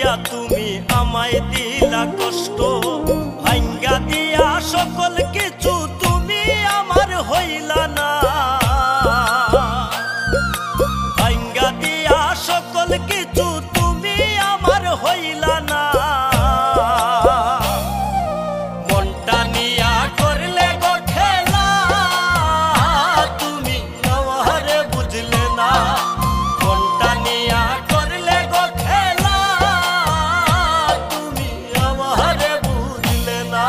দিয়া তুমি আমায় দিলা কষ্ট, ভাঙ্গা দিয়া সকল কিছু তুমি আমার হইলা না। ভাঙ্গা দিয়া সকল কিছু তুমি আমার হইলা না। মনটা নিয়া করলে গো খেলা, তুমি আমারে বুঝলে না। মনটা নিয়া করলে গো খেলা, তুমি আমারে বুঝলে না।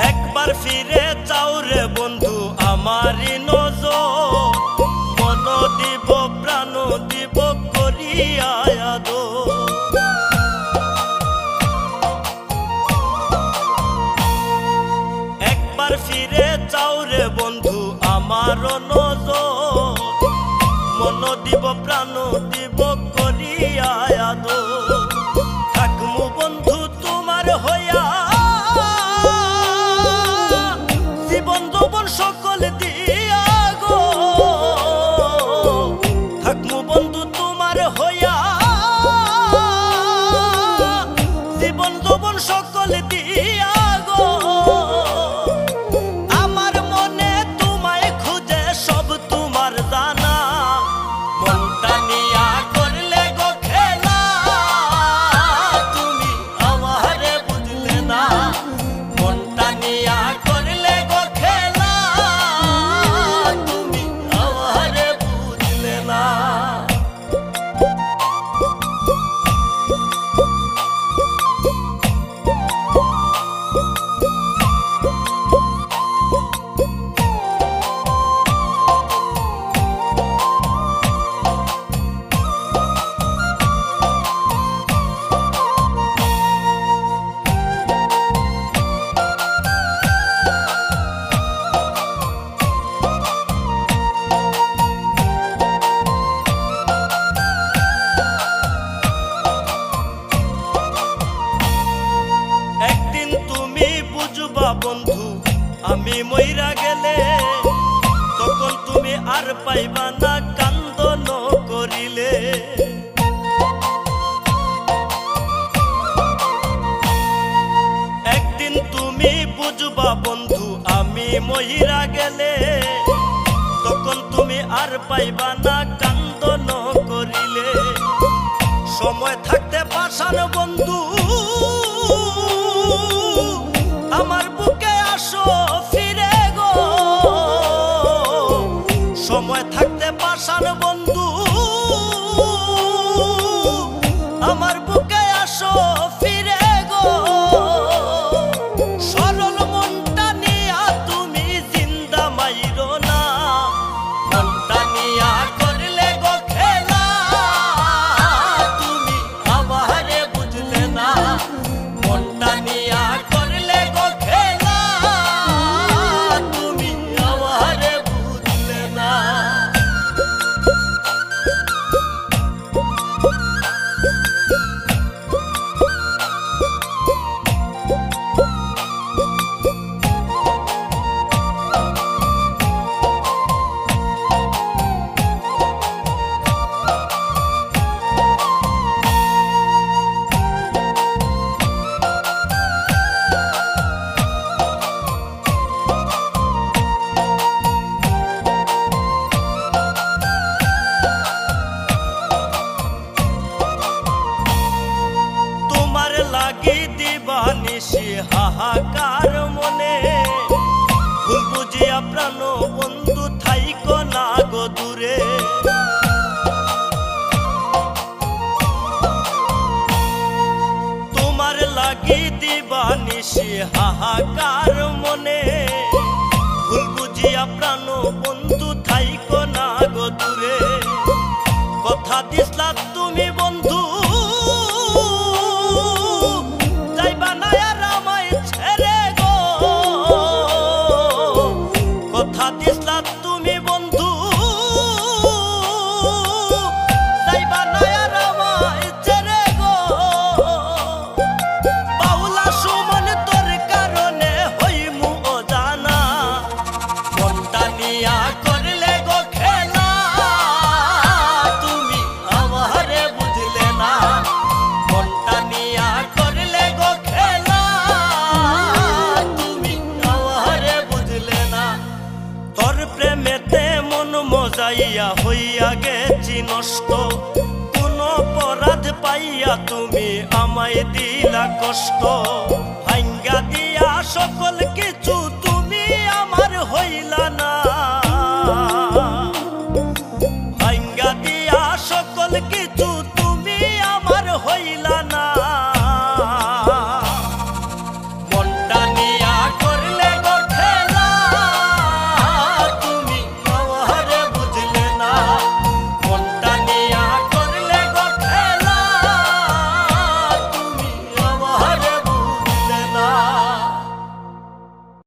একবার ফিরে যাও রে বন্ধু আমারই নজর, মন দিব প্রাণ দিব করিয়া আদর। একবার ফিরে যাও রে বন্ধু আমারও নজর, মন দিব প্রাণ দিব করিয়া আদর। থাকমু বন্ধু তোমার হইয়া, জীবন যৌবন সকল দিয়া গো। থাকমু বন্ধু তোমার হইয়া, জীবন যৌবন সকল দিয়া গো। আমার মনে তোমায় খুঁজে সব তোমার জানা। মনটা নিয়া করলে গো খেলা, তুমি আমারে বুঝলে না। মনটা নিয়া করলে গো খেলা, তুমি আমারে বুঝলে না। একদিন তুমি বুঝবা বন্ধু আমি মইরা গেলে, তখন তুমি আর পাইবা না কান্দন করিলে। একদিন তুমি বুঝবা বন্ধু আমি মইরা গেলে, তখন তুমি আর পাইবা না কান্দন করিলে। সময় থাকতে পাশান বন্ধু আমার বুকে আসো ফিরে গো। সময় থাকতে পাশান বন্ধু আমার বুকে আসো ফিরে গো। সরল মনটা নিয়া তুমি জিন্দা মাইরো না। মনটা নিয়া করলে গো খেলা, তুমি আমারে বুঝলে না। মনটা নিয়া করলে গো খেলা, তুমি আমারে বুঝলে না। নিশি হাহাকার মনে, ভুল বুঝিয়া প্রাণ বন্ধু থাইকো না গো দূরে। তোমার লাগি দিবা নিশি হাহাকার মনে, ভুল বুঝিয়া প্রাণ বন্ধু থাইকো না কথা দিসলা তুমি বন্ধু যাইবা না আর আমায় ছেড়ে গো কথা দিসলা তুমি বন্ধু যাইবা না আর আমায় ছেড়ে গো বাউলা সুমন তোর কারণে হইমু অজানা মনটা নিয়া করলে গো খেলা তুমি আমারে বুঝলে না মনটা নিয়া করলে গো খেলা তুমি আমারে বুঝলে না তোর প্রেমেতে মন মজাইয়া হইয়া গেছি নষ্ট কোন অপরাধ পাইয়া তুমি আমায় দিলা কষ্ট ভাঙ্গা দিয়া সকল কিছু